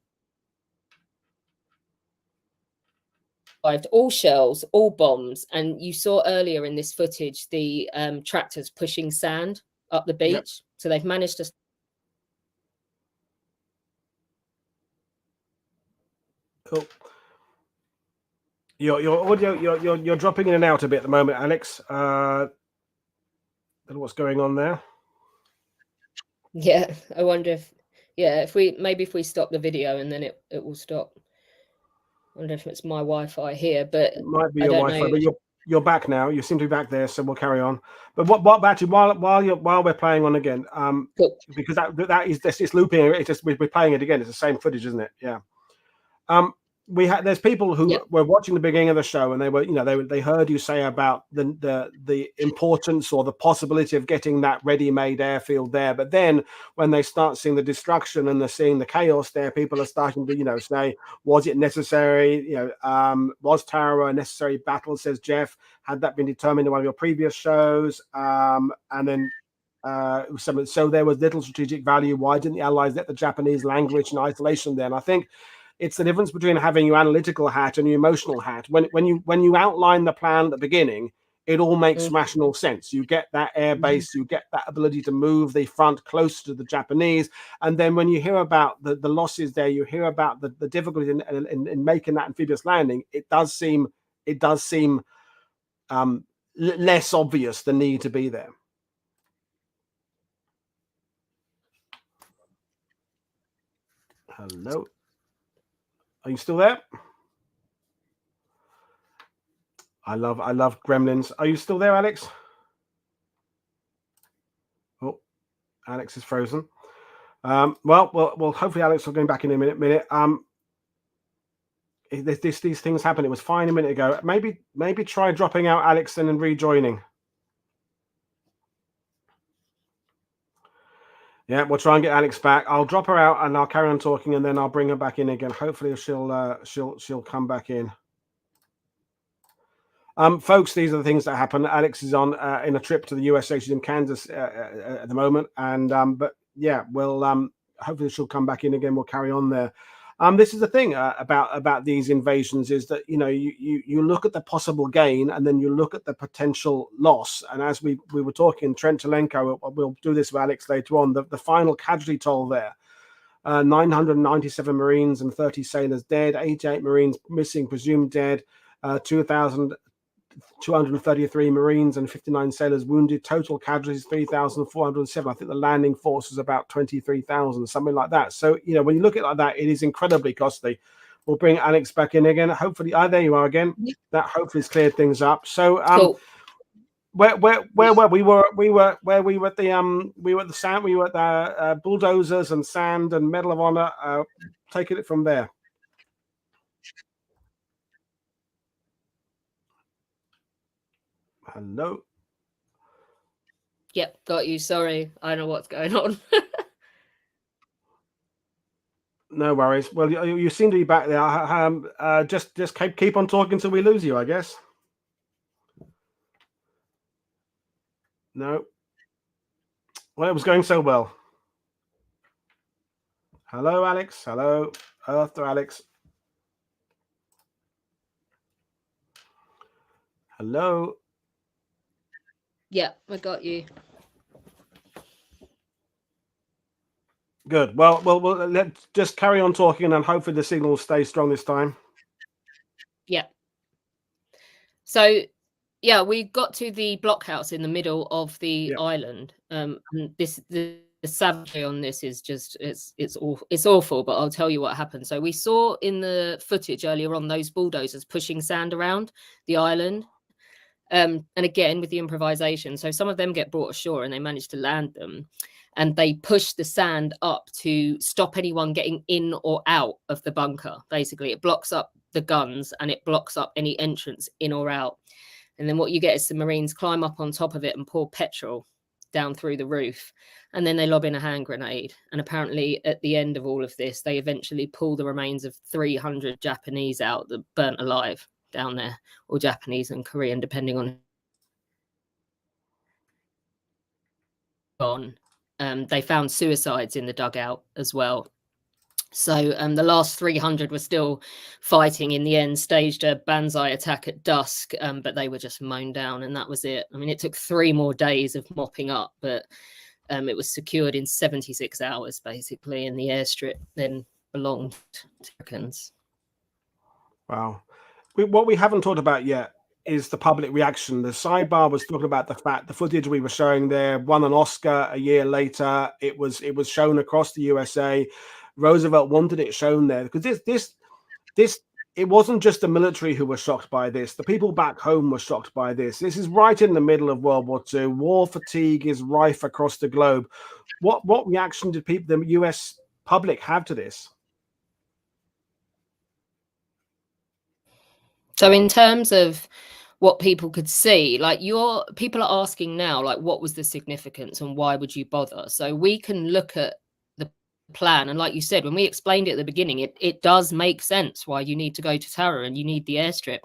all shells, all bombs. And you saw earlier in this footage the tractors pushing sand up the beach. Yep. So they've managed to. Cool. Your audio, you're dropping in and out a bit at the moment, Alex. I don't know what's going on there. Yeah, I wonder if we stop the video and then it will stop. I wonder if it's my Wi-Fi here, but it might be your Wi-Fi. But you're back now. You seem to be back there, so we'll carry on. But what actually while we're playing on again, cool. Because it's looping. It's just we're playing it again. It's the same footage, isn't it? Yeah. There's people who were watching the beginning of the show, and they heard you say about the importance or the possibility of getting that ready-made airfield there. But then when they start seeing the destruction and they're seeing the chaos there, people are starting to say, was it necessary? Was Tarawa a necessary battle? Says Jeff. Had that been determined in one of your previous shows? And then. So there was little strategic value. Why didn't the Allies let the Japanese languish in isolation there? And I think it's the difference between having your analytical hat and your emotional hat. When you outline the plan at the beginning, it all makes rational sense. You get that air base, you get that ability to move the front closer to the Japanese, and then when you hear about the losses there, you hear about the difficulty in making that amphibious landing. It does seem less obvious the need to be there. Hello. Are you still there? I love Gremlins. Are you still there, Alex? Oh, Alex is frozen. Well, hopefully Alex will go back in a minute. These things happen. It was fine a minute ago. Maybe try dropping out, Alex, and then rejoining. Yeah, we'll try and get Alex back. I'll drop her out and I'll carry on talking, and then I'll bring her back in again. Hopefully she'll come back in. Folks, these are the things that happen. Alex is on in a trip to the USA. She's in Kansas at the moment, and but yeah, we'll hopefully she'll come back in again. We'll carry on there. This is the thing about these invasions, is that you look at the possible gain and then you look at the potential loss. And as we were talking, Trent Telenko, we'll do this with Alex later on, the final casualty toll there, 997 Marines and 30 sailors dead, 88 Marines missing, presumed dead, 2,233 Marines and 59 sailors wounded, total casualties 3,407. I think the landing force was about 23,000, something like that. So when you look at it like that, it is incredibly costly. We'll bring Alex back in again. Hopefully, there you are again. That hopefully has cleared things up. So cool. Where were we? We were at the sand. We were at the bulldozers and sand and Medal of Honor. Taking it from there. Hello. Yep, got you. Sorry, I don't know what's going on. No worries. Well, you seem to be back there. Just keep on talking till we lose you, I guess. No. Well, it was going so well. Hello, Alex. Hello, Earth to Alex. Hello. Yeah, I got you. Good. Well, let's just carry on talking, and hopefully the signal will stay strong this time. Yeah. So, yeah, we got to the blockhouse in the middle of the island. And the savagery on this is just it's awful. But I'll tell you what happened. So we saw in the footage earlier on those bulldozers pushing sand around the island. And again with the improvisation, so some of them get brought ashore and they manage to land them, and they push the sand up to stop anyone getting in or out of the bunker. Basically, it blocks up the guns and it blocks up any entrance in or out. And then what you get is the Marines climb up on top of it and pour petrol down through the roof, and then they lob in a hand grenade. And apparently at the end of all of this, they eventually pull the remains of 300 Japanese out that burnt alive down there, or Japanese and Korean, depending on. They found suicides in the dugout as well. So the last 300 were still fighting. In the end, staged a banzai attack at dusk, but they were just mown down, and that was it. I mean, it took 3 more days of mopping up, but it was secured in 76 hours, basically, and the airstrip then belonged to Americans. Wow. What we haven't talked about yet is the public reaction. The sidebar was talking about the fact the footage we were showing there won an Oscar a year later. It was shown across the USA. Roosevelt wanted it shown there because this it wasn't just the military who were shocked by this. The people back home were shocked by this. This is right in the middle of World War II. War fatigue is rife across the globe. What reaction did the US public have to this? So in terms of what people could see, like people are asking now, like, what was the significance and why would you bother? So we can look at the plan, and like you said, when we explained it at the beginning, it does make sense why you need to go to Tarawa and you need the airstrip.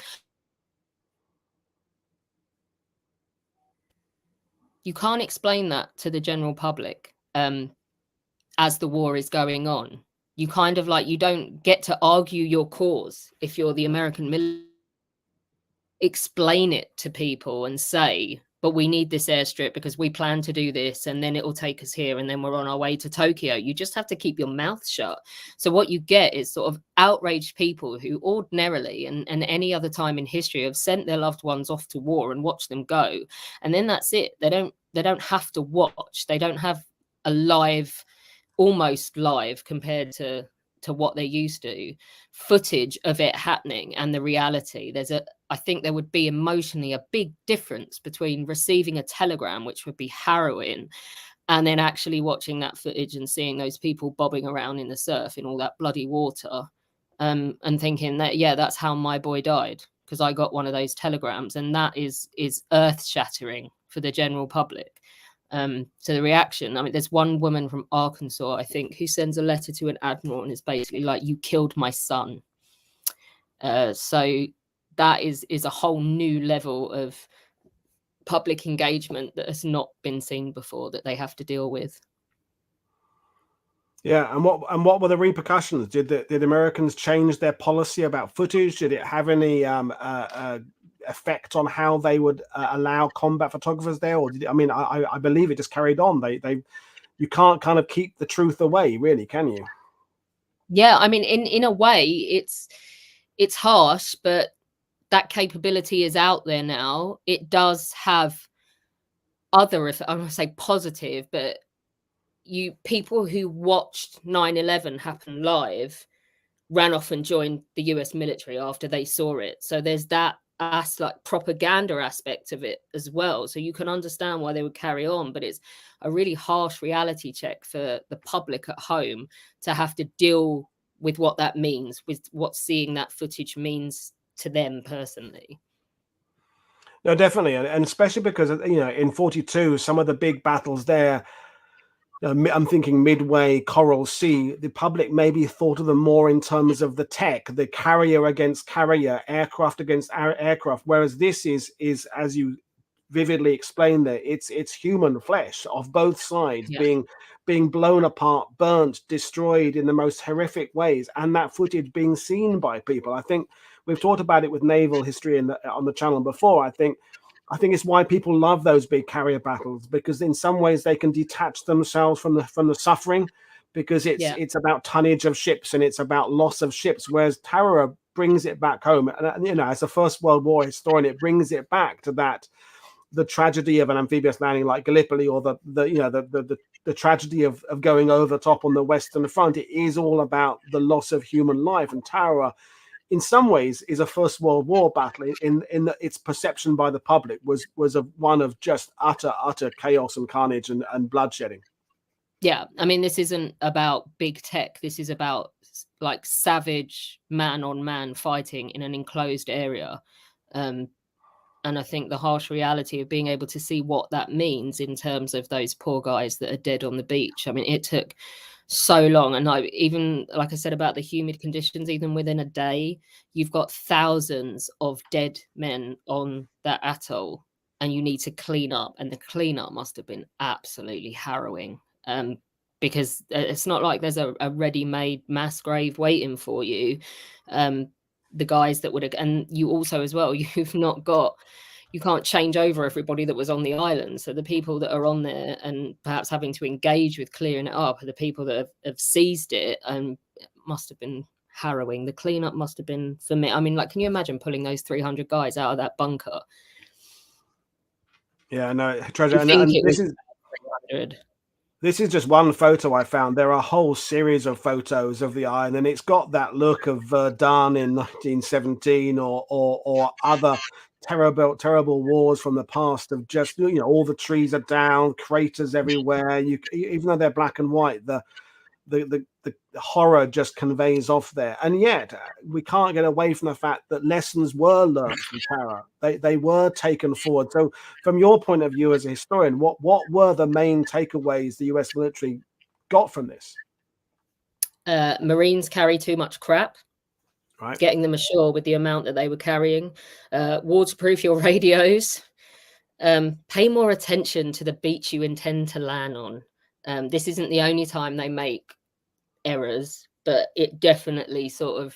You can't explain that to the general public as the war is going on. You kind of you don't get to argue your cause if you're the American military. Explain it to people and say, but we need this airstrip because we plan to do this, and then it will take us here, and then we're on our way to Tokyo. You just have to keep your mouth shut. So what you get is sort of outraged people who ordinarily and any other time in history have sent their loved ones off to war and watched them go, and then that's it. They don't have to watch. They don't have a live, almost live compared to what they used to, footage of it happening and the reality. I think there would be emotionally a big difference between receiving a telegram, which would be harrowing, and then actually watching that footage and seeing those people bobbing around in the surf in all that bloody water, and thinking that, yeah, that's how my boy died, because I got one of those telegrams. And that is earth-shattering for the general public. So the reaction, I mean, there's one woman from Arkansas, I think, who sends a letter to an admiral and is basically like, you killed my son. So that is a whole new level of public engagement that has not been seen before, that they have to deal with. Yeah, and what were the repercussions? Did Americans change their policy about footage? Did it have any effect on how they would allow combat photographers there? Or I believe it just carried on. You can't kind of keep the truth away, really, can you? Yeah, I mean, in a way, it's harsh, but that capability is out there now. It does have other, I want to say positive, but people who watched 9/11 happen live ran off and joined the US military after they saw it. So there's that propaganda aspect of it as well. So you can understand why they would carry on, but it's a really harsh reality check for the public at home to have to deal with what that means, with what seeing that footage means to them personally. No, definitely, and especially because in 42, some of the big battles there, I'm thinking Midway, Coral Sea, the public maybe thought of them more in terms of the tech, the carrier against carrier, aircraft against aircraft, whereas this is, as you vividly explained there. It's human flesh of both sides being blown apart, burnt, destroyed in the most horrific ways, and that footage being seen by people. I think we've talked about it with naval history on the channel before. I think it's why people love those big carrier battles, because in some ways they can detach themselves from the suffering, because it's about tonnage of ships and it's about loss of ships, whereas Tarawa brings it back home. And as a First World War historian, it brings it back to the tragedy of an amphibious landing like Gallipoli, or the tragedy of going over the top on the Western Front. It is all about the loss of human life, and Tarawa in some ways is a First World War battle in that its perception by the public was one of just utter chaos and carnage and bloodshedding. Yeah, I mean, this isn't about big tech. This is about like savage man-on-man fighting in an enclosed area. And I think the harsh reality of being able to see what that means in terms of those poor guys that are dead on the beach. I mean, it took so long. And even like I said about the humid conditions, even within a day, you've got thousands of dead men on that atoll, and you need to clean up. And the cleanup must have been absolutely harrowing. Because it's not like there's a ready-made mass grave waiting for you. The guys that would have, and you also as well, you can't change over everybody that was on the island. So the people that are on there and perhaps having to engage with clearing it up are the people that have seized it, and it must have been harrowing. The cleanup must have been, for me, I mean, like, can you imagine pulling those 300 guys out of that bunker? Yeah, no, treasure. And this is 300. This is just one photo I found. There are a whole series of photos of the island, and it's got that look of Verdun in 1917 or other terrible wars from the past, of just, all the trees are down, craters everywhere. Even though they're black and white, the horror just conveys off there. And yet we can't get away from the fact that lessons were learned from Tarawa. They were taken forward. So from your point of view as a historian, what were the main takeaways the US military got from this? Marines carry too much crap. Right. Getting them ashore with the amount that they were carrying. Waterproof your radios. Pay more attention to the beach you intend to land on. This isn't the only time they make errors, but it definitely sort of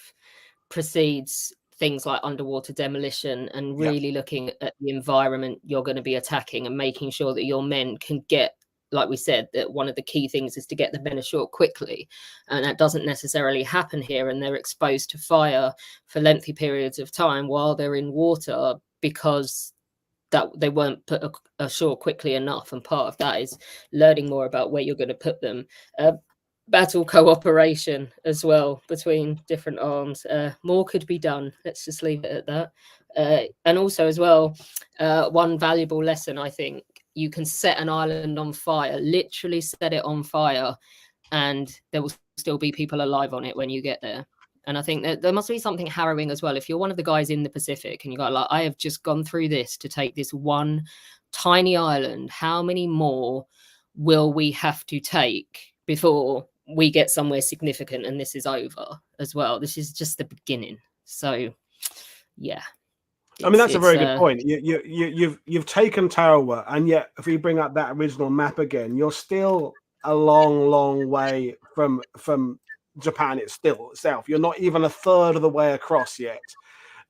precedes things like underwater demolition and really looking at the environment you're going to be attacking and making sure that your men can get, like we said, that one of the key things is to get the men ashore quickly. And that doesn't necessarily happen here. And they're exposed to fire for lengthy periods of time while they're in water because that they weren't put ashore quickly enough. And part of that is learning more about where you're going to put them. Battle cooperation as well between different arms. More could be done. Let's just leave it at that. And also as well, one valuable lesson, I think, you can set an island on fire, literally set it on fire, and there will still be people alive on it when you get there. And I think that there must be something harrowing as well. If you're one of the guys in the Pacific and you got like, I have just gone through this to take this one tiny island, how many more will we have to take before we get somewhere significant and this is over as well? This is just the beginning. So, yeah. I mean, that's a very good point. You've taken Tarawa, and yet if we bring up that original map again, you're still a long way from Japan itself. You're not even a third of the way across yet.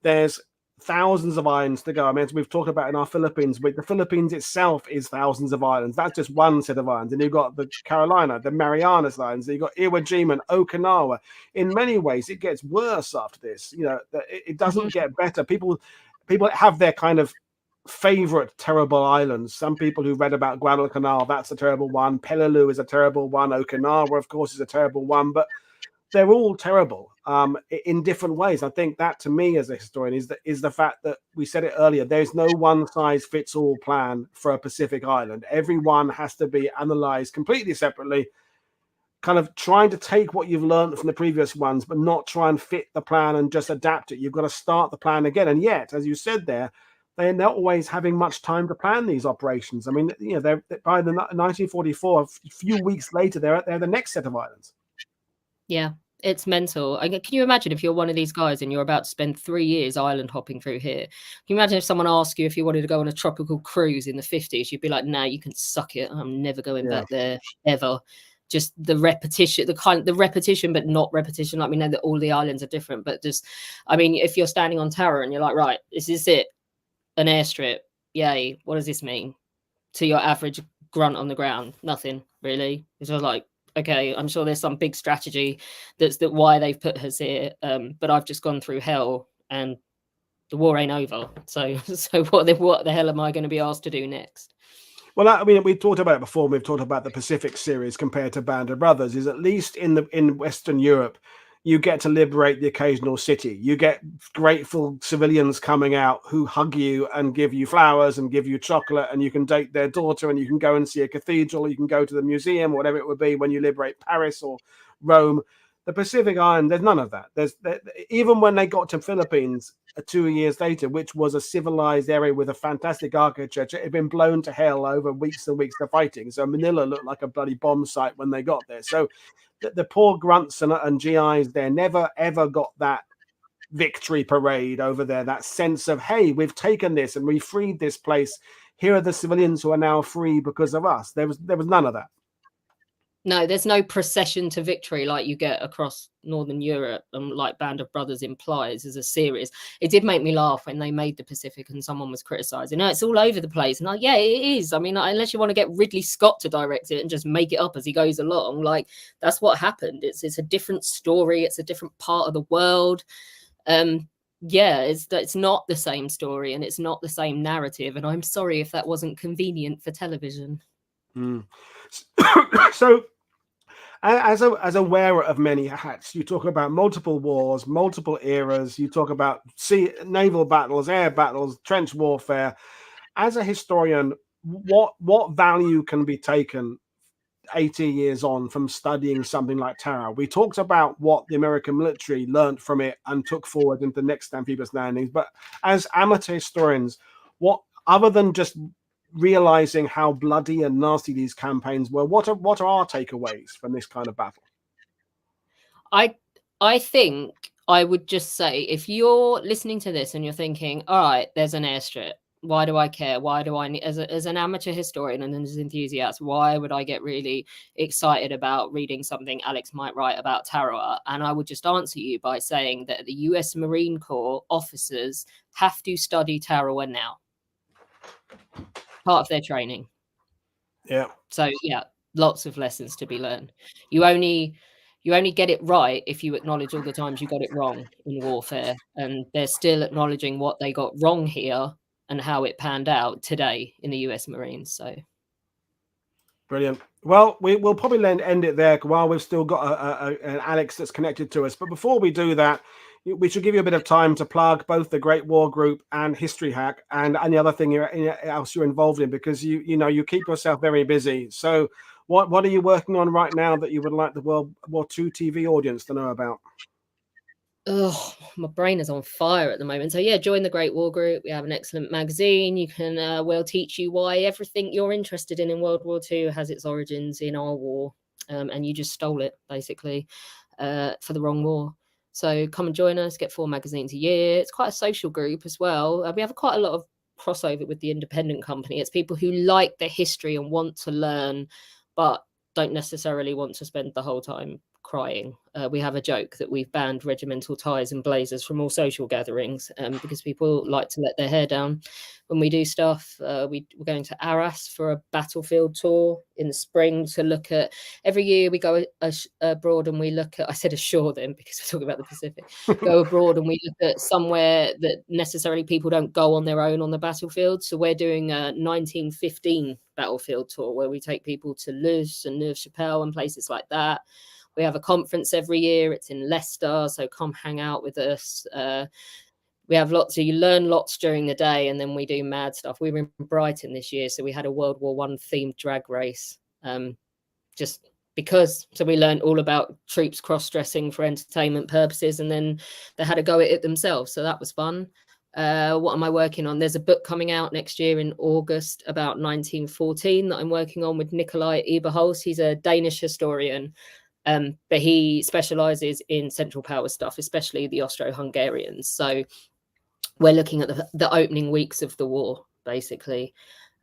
There's thousands of islands to go. I mean, as we've talked about in our Philippines, but the Philippines itself is thousands of islands. That's just one set of islands. And you've got the Carolina, the Marianas Islands, you've got Iwo Jima and Okinawa. In many ways, it gets worse after this. It doesn't get better. People have their kind of favorite terrible islands. Some people who read about Guadalcanal, that's a terrible one. Peleliu is a terrible one. Okinawa, of course, is a terrible one. But they're all terrible in different ways. I think that, to me as a historian, is the fact that we said it earlier. There's no one-size-fits-all plan for a Pacific island. Every one has to be analysed completely separately, kind of trying to take what you've learned from the previous ones, but not try and fit the plan and just adapt it. You've got to start the plan again. And yet, as you said there, they're not always having much time to plan these operations. I mean, they're by the 1944, a few weeks later, they're at the next set of islands. Yeah, It's mental. Can you imagine if you're one of these guys and you're about to spend 3 years island hopping through here? Can you imagine if someone asked you if you wanted to go on a tropical cruise in the 50s? You'd be like, "Nah, you can suck it. I'm never going back there ever." Just the repetition, the repetition, but not repetition. Like, we know that all the islands are different, but just, I mean, if you're standing on Tarawa and you're like, right, this is it, an airstrip. Yay. What does this mean to your average grunt on the ground? Nothing really. It's just like, okay, I'm sure there's some big strategy that's why they've put us here. But I've just gone through hell and the war ain't over. So what the hell am I going to be asked to do next? Well, I mean, we talked about it before. We've talked about the Pacific series compared to Band of Brothers. Is at least in Western Europe, you get to liberate the occasional city. You get grateful civilians coming out who hug you and give you flowers and give you chocolate, and you can date their daughter, and you can go and see a cathedral. You can go to the museum, whatever it would be, when you liberate Paris or Rome. The Pacific Island, there's none of that. Even when they got to Philippines 2 years later, which was a civilized area with a fantastic architecture, it had been blown to hell over weeks and weeks of fighting. So Manila looked like a bloody bomb site when they got there. So the poor grunts and GIs there never ever got that victory parade over there, that sense of, hey, we've taken this and we freed this place. Here are the civilians who are now free because of us. There was none of that. No, there's no procession to victory like you get across Northern Europe, and like Band of Brothers implies as a series. It did make me laugh when they made the Pacific and someone was criticizing, no, it's all over the place. And like, yeah, it is. I mean, unless you want to get Ridley Scott to direct it and just make it up as he goes along, like, that's what happened. It's a different story. It's a different part of the world. Yeah, it's not the same story and it's not the same narrative. And I'm sorry if that wasn't convenient for television. So, as a wearer of many hats, you talk about multiple wars, multiple eras. You talk about naval battles, air battles, trench warfare. As a historian, what value can be taken 80 years on from studying something like Tarawa? We talked about what the American military learned from it and took forward into the next amphibious landings. But as amateur historians, what, other than just realizing how bloody and nasty these campaigns were, what are our takeaways from this kind of battle? I think I would just say, if you're listening to this and you're thinking, all right, there's an airstrip, why do I care? Why do I need, as an amateur historian and as an enthusiast, why would I get really excited about reading something Alex might write about Tarawa? And I would just answer you by saying that the US Marine Corps officers have to study Tarawa now. Part of their training. Yeah. So yeah, lots of lessons to be learned. You only get it right if you acknowledge all the times you got it wrong in warfare, and they're still acknowledging what they got wrong here and how it panned out today in the US Marines. So brilliant. Well, we'll probably end it there while we've still got an Alex that's connected to us. But before we do that, we should give you a bit of time to plug both the Great War Group and History Hack and any other thing else you're involved in, because you keep yourself very busy. So what are you working on right now that you would like the World War II TV audience to know about? Oh, my brain is on fire at the moment. So yeah, join the Great War Group. We have an excellent magazine. You can we'll teach you why everything you're interested in World War II has its origins in our war, and you just stole it basically for the wrong war. So come and join us. Get 4 magazines a year. It's quite a social group as well. We have quite a lot of crossover with the independent company. It's people who like the history and want to learn, but don't necessarily want to spend the whole time crying. We have a joke that we've banned regimental ties and blazers from all social gatherings because people like to let their hair down when we do stuff. We're going to Arras for a battlefield tour in the spring to look at, every year we go abroad and we look at, I said ashore then because we're talking about the Pacific, go abroad and we look at somewhere that necessarily people don't go on their own on the battlefield. So we're doing a 1915 battlefield tour where we take people to Loos and Neuve-Chapelle and places like that. We have a conference every year. It's in Leicester, so come hang out with us. We have lots, so you learn lots during the day, and then we do mad stuff. We were in Brighton this year, so we had a World War I themed drag race, just because. So we learned all about troops cross-dressing for entertainment purposes, and then they had a go at it themselves, so that was fun. What am I working on? There's a book coming out next year in August about 1914 that I'm working on with Nikolai Eberholz. He's a Danish historian. But he specializes in Central Power stuff, especially the Austro-Hungarians. So we're looking at the opening weeks of the war, basically,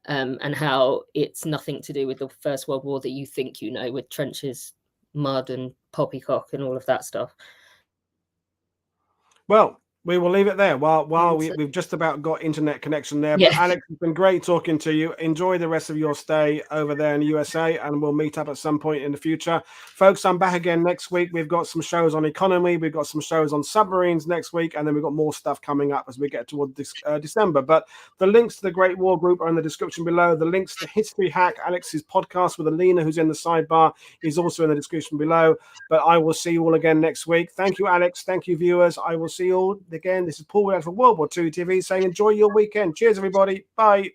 and how it's nothing to do with the First World War that you think you know, with trenches, mud and poppycock and all of that stuff. Well, we will leave it there while we've just about got internet connection there. Yeah. But Alex, it's been great talking to you. Enjoy the rest of your stay over there in the USA, and we'll meet up at some point in the future. Folks, I'm back again next week. We've got some shows on economy. We've got some shows on submarines next week, and then we've got more stuff coming up as we get toward this, December. But the links to the Great War Group are in the description below. The links to History Hack, Alex's podcast with Alina, who's in the sidebar, is also in the description below. But I will see you all again next week. Thank you, Alex. Thank you, viewers. I will see you all again. This is Paul Woodadge from WW2TV saying enjoy your weekend. Cheers, everybody. Bye.